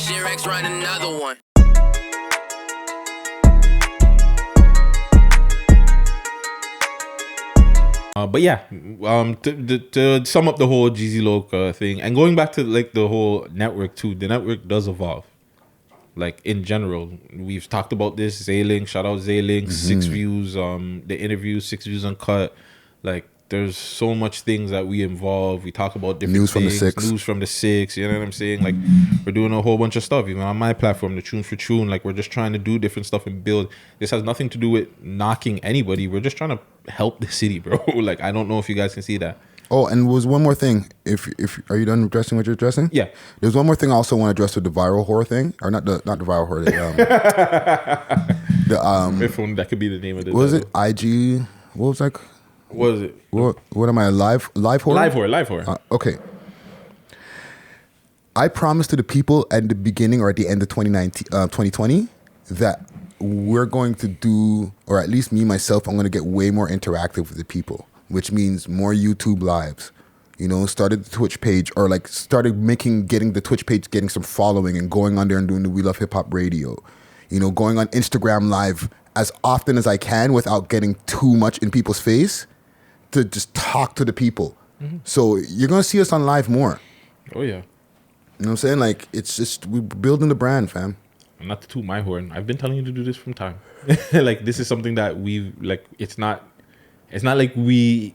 shit, Rex, run another one. But yeah, to sum up the whole Jeezy Loc thing, and going back to like the whole network too, the network does evolve. Like in general, we've talked about this. Zaylink, shout out Zaylink, 6 views. The interview, 6 views uncut. Like there's so much things that we involve. We talk about different news things, news from the 6. You know what I'm saying? Like we're doing a whole bunch of stuff. Even on my platform, the Tune for Tune. Like we're just trying to do different stuff and build. This has nothing to do with knocking anybody. We're just trying to help the city, bro. Like I don't know if you guys can see that. Oh, and was one more thing. If are you done addressing what you're addressing? Yeah. There's one more thing I also want to address with the viral horror thing, or not the viral horror. If only that could be the name of the. What was it? IG. What was like? What was it? What am I? Live horror. Live horror. Okay. I promised to the people at the beginning or at the end of 2020 that we're going to do, or at least me myself, I'm going to get way more interactive with the people, which means more YouTube lives. You know, started the Twitch page, or like started getting the Twitch page, getting some following and going on there and doing the We Love Hip Hop Radio. You know, going on Instagram live as often as I can without getting too much in people's face to just talk to the people. Mm-hmm. So you're going to see us on live more. Oh, yeah. You know what I'm saying? Like, it's just, we're building the brand, fam. Not to toot my horn. I've been telling you to do this from time. Like, this is something that we've, like, it's not like we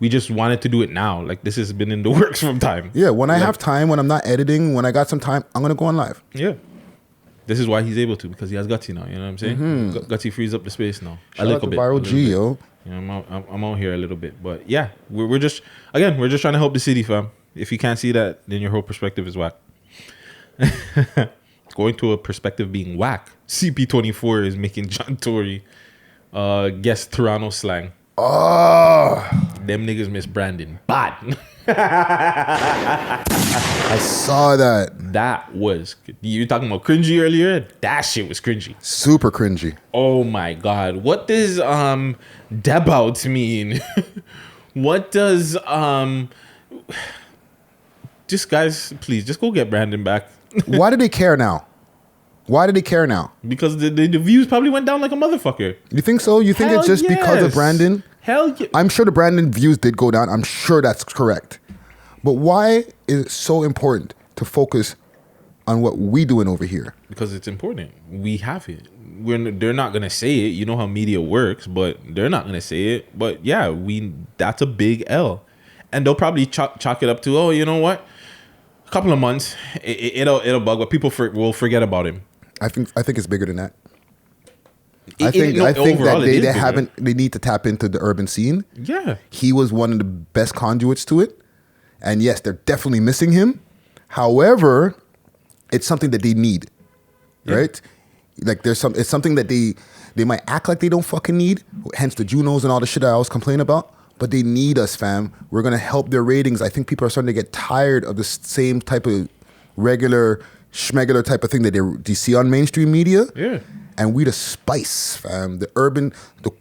just wanted to do it now. Like, this has been in the works from time. Yeah, when I have time, when I'm not editing, when I got some time, I'm going to go on live. Yeah. This is why he's able to, because he has Guttzy now. You know what I'm saying? Mm-hmm. Guttzy frees up the space now. Shout out to Viral G, yo. You know, I'm out here a little bit. But yeah, we're just trying to help the city, fam. If you can't see that, then your whole perspective is whack. Going to a perspective being whack, CP24 is making John Tory guess Toronto Slang. Oh, them niggas miss Brandon bad. I saw that. That was, you were talking about cringy earlier. That shit was cringy. Super cringy. Oh my god, what does debout mean? What does just guys, please just go get Brandon back. Why do they care now? Because the views probably went down like a motherfucker. You think so? You think it's just because of Brandon? Hell yeah. I'm sure the Brandon views did go down. I'm sure that's correct. But why is it so important to focus on what we doing over here? Because it's important. We have it. They're not gonna say it. You know how media works, but they're not gonna say it. But yeah, that's a big L, and they'll probably chalk it up to, oh, you know what? A couple of months, it'll bug, but people will forget about him. I think it's bigger than that. I think that they need to tap into the urban scene. Yeah. He was one of the best conduits to it. And yes, they're definitely missing him. However, it's something that they need. Yeah. Right? Like it's something that they might act like they don't fucking need, hence the Junos and all the shit I always complain about. But they need us, fam. We're gonna help their ratings. I think people are starting to get tired of the same type of regular schmegular type of thing that they see on mainstream media. Yeah. And we the spice, fam. And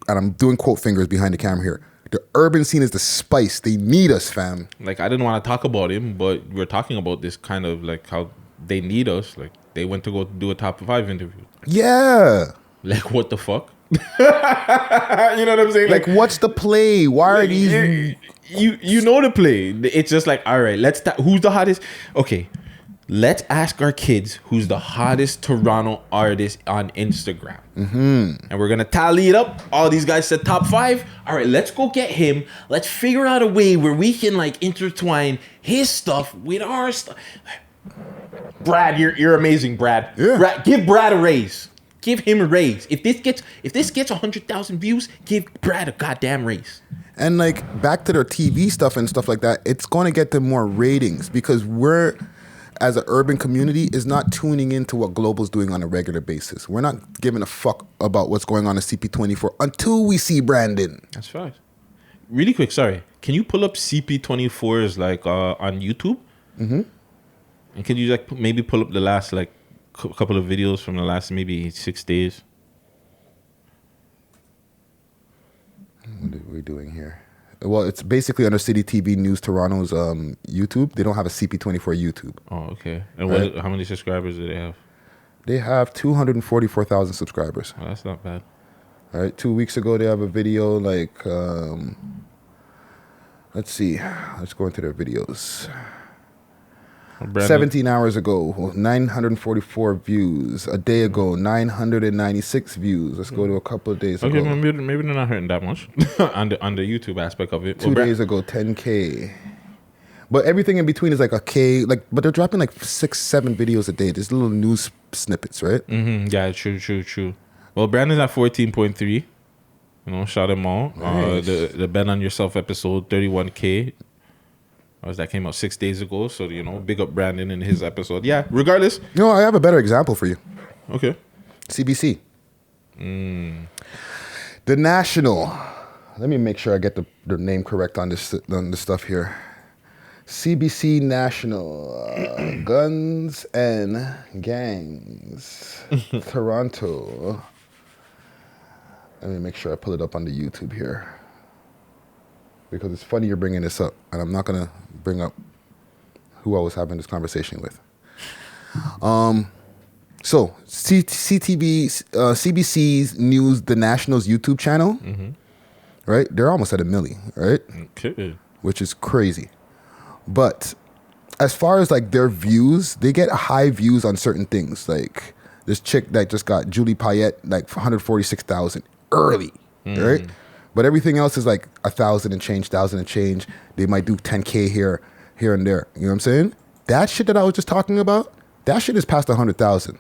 I'm doing quote fingers behind the camera here. The urban scene is the spice. They need us, fam. Like, I didn't want to talk about him, but we're talking about this kind of like how they need us. Like, they went to go do a top 5 interview. Yeah. Like, what the fuck? You know what I'm saying? Like what's the play? Why are these? You know the play. It's just like, all right, who's the hottest? Okay. Let's ask our kids who's the hottest Toronto artist on Instagram. Mm-hmm. And we're going to tally it up. All these guys said top 5. All right, let's go get him. Let's figure out a way where we can like intertwine his stuff with our stuff. Brad, you're amazing, Brad. Yeah. Brad, give Brad a raise. Give him a raise. If this gets 100,000 views, give Brad a goddamn raise. And like back to their TV stuff and stuff like that, it's going to get them more ratings because we're, as an urban community, is not tuning into what Global's doing on a regular basis. We're not giving a fuck about what's going on in CP24 until we see Brandon. That's right. Really quick, sorry. Can you pull up CP24's like on YouTube? Mm-hmm. And can you like maybe pull up the last like couple of videos from the last maybe 6 days? What are we doing here? Well, it's basically under City TV News Toronto's YouTube. They don't have a CP24 YouTube. Oh, okay. And Right. how many subscribers do they have? They have 244,000 subscribers. Oh, that's not bad. All right. 2 weeks ago, they have a video like, let's see. Let's go into their videos. Brandon, 17 hours ago, 944 views. A day ago, 996 views. Let's go to a couple of days okay, ago. maybe they're not hurting that much on the YouTube aspect of it. 2 days ago, 10K. But everything in between is like a K. Like, but they're dropping like 6-7 videos a day. There's little news snippets, right? Mm-hmm. Yeah, true. Well, Brandon's at 14.3. You know, shout him out. Nice. The Bet on Yourself episode, 31K. That came out 6 days ago. So, you know, big up Brandon in his episode. Yeah, regardless. No, I have a better example for you. Okay. CBC. The National. Let me make sure I get the name correct on this stuff here. CBC National. Guns and Gangs. Toronto. Let me make sure I pull it up on the YouTube here. Because it's funny you're bringing this up, and I'm not going to bring up who I was having this conversation with. So, CBC's News, The National's YouTube channel, right? They're almost at 1 million, right? Okay. Which is crazy. But as far as like their views, they get high views on certain things. Like this chick that just got Julie Payette, like 146,000 early, right? But everything else is like 1,000 and change. They might do 10K here and there. You know what I'm saying? That shit that I was just talking about, that shit is past 100,000.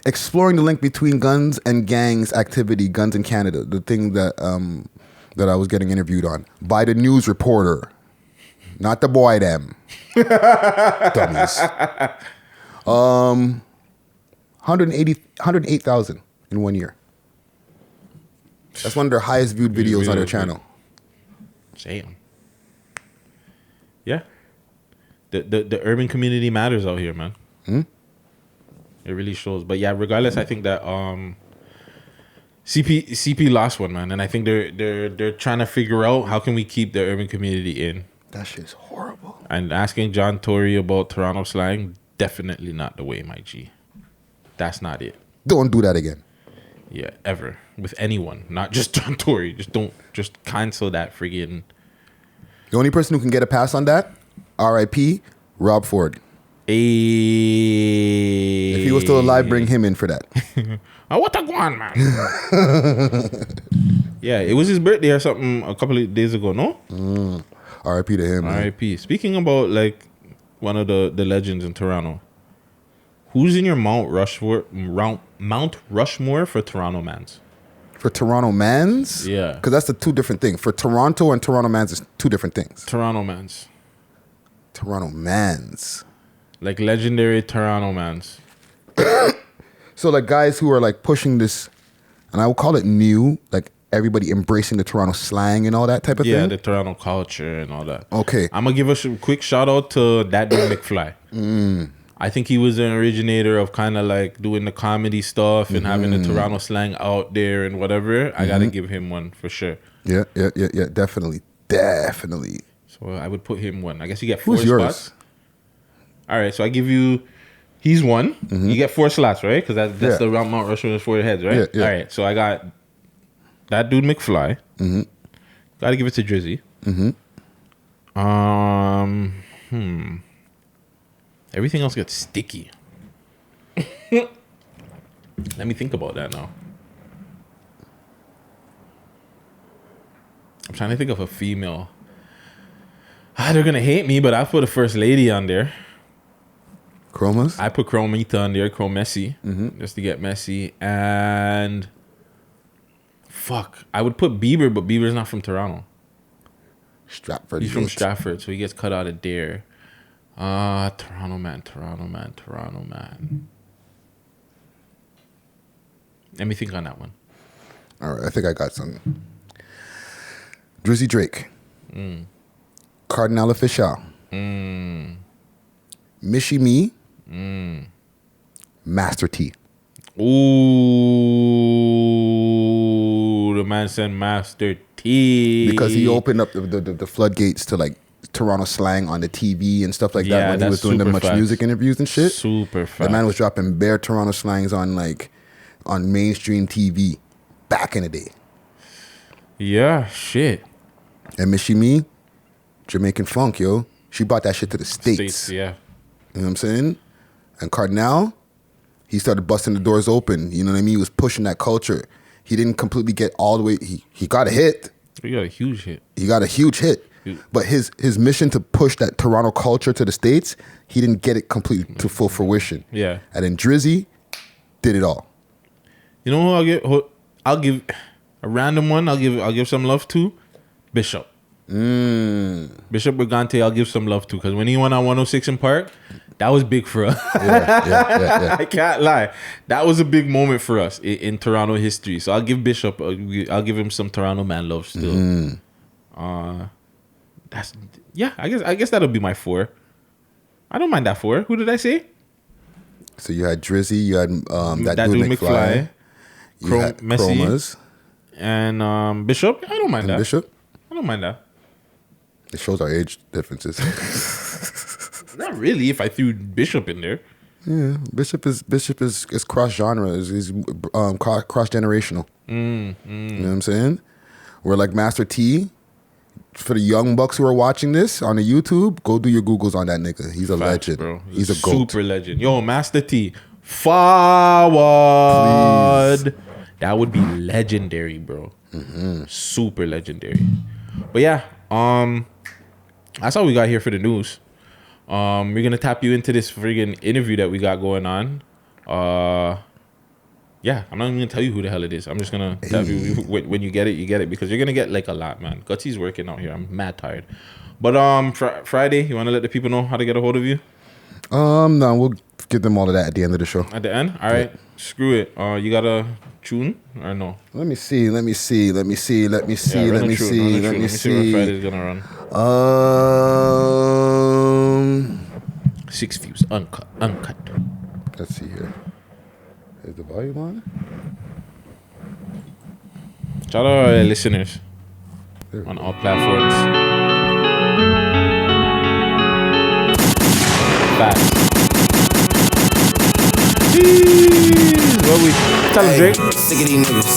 Exploring the link between guns and gangs activity, Guns in Canada, the thing that that I was getting interviewed on by the news reporter, not the boy them. Dummies. 108,000 in 1 year. That's one of their highest viewed videos on their channel. Damn. Yeah. The urban community matters out here, man. It really shows. But yeah, regardless, I think that CP lost one, man, and I think they're trying to figure out how can we keep the urban community in. That shit's horrible. And asking John Tory about Toronto slang, definitely not the way, my G. That's not it. Don't do that again. Yeah, ever. With anyone. Not just John Tory. Just cancel that friggin'. The only person who can get a pass on that, R.I.P., Rob Ford. If he was still alive, bring him in for that. Oh, what a guan, man. Yeah, it was his birthday or something a couple of days ago, no? R.I.P. to him, man. R.I.P. Speaking about, like, one of the legends in Toronto, who's in your Mount Rushmore for Toronto mans? For Toronto mans? Yeah. Because that's the two different things. For Toronto and Toronto mans is two different things. Toronto mans. Toronto mans. Like legendary Toronto mans. So like guys who are like pushing this, and I will call it new, like everybody embracing the Toronto slang and all that type of thing. Yeah, the Toronto culture and all that. Okay. I'm going to give a quick shout out to that dude McFly. I think he was an originator of kind of like doing the comedy stuff and having the Toronto slang out there and whatever. I got to give him one for sure. Yeah, definitely. So I would put him one. I guess you get 4 Who's yours? spots. All right, so I give you, he's one. You get 4 slots, right? Because that's the Mount Rushmore for the heads, right? Yeah. All right, so I got that dude McFly. Got to give it to Drizzy. Everything else gets sticky. Let me think about that now. I'm trying to think of a female. They're going to hate me, but I put a first lady on there. Chromazz? I put Chromita on there, Chromessy, just to get messy. And fuck, I would put Bieber, but Bieber's not from Toronto. Stratford. He's from Stratford, so he gets cut out of there. Toronto man. Let me think on that one. All right, I think I got something. Drizzy Drake. Cardinal Official. Mishy Me. Master T. Ooh, the man man send Master T. Because he opened up the floodgates to like Toronto Slang on the TV and stuff like that when he was doing the Much Music interviews and shit. Super fast. The man was dropping bare Toronto Slangs on mainstream TV back in the day. Yeah, shit. And Missy Me, Jamaican funk, yo. She brought that shit to the States. Yeah. You know what I'm saying? And Cardinal, he started busting the doors open. You know what I mean? He was pushing that culture. He didn't completely get all the way. He got a hit. He got a huge hit. He got a huge hit. But his mission to push that Toronto culture to the States, he didn't get it completely to full fruition. Yeah. And then Drizzy did it all. You know who I'll give a random one. I'll give some love to Bishop. Bishop Brigante, I'll give some love to, because when he went on 106 in Park, that was big for us. Yeah. I can't lie. That was a big moment for us in Toronto history. So I'll give Bishop, I'll give him some Toronto man love still. I guess that'll be my 4. I don't mind that 4. Who did I say? So you had Drizzy, you had that dude McFly, you had chromazz, and Bishop. I don't mind that. Bishop? I don't mind that. It shows our age differences. Not really. If I threw Bishop in there. Yeah, Bishop is cross genre. He's cross generational. You know what I'm saying? We're like Master T. For the young bucks who are watching this on the YouTube, go do your Googles on that nigga. He's a legend, bro. He's a GOAT. Super legend. Yo, Master T, forward. Please. That would be legendary, bro. Super legendary. But yeah, that's all we got here for the news. We're gonna tap you into this friggin' interview that we got going on. Yeah, I'm not even gonna tell you who the hell it is. I'm just gonna tell you when you get it, because you're gonna get like a lot, man. Gutzy's working out here. I'm mad tired. But Friday, you wanna let the people know how to get a hold of you? No, we'll give them all of that at the end of the show. At the end? All right. Screw it. You got a tune or no? Let me see. Let me see when Friday's gonna run. 6 views, uncut. Let's see here. Is the volume on? Shout out our listeners on all platforms. Fast. Jeez. What we tell them, Drake? Sick of these niggas.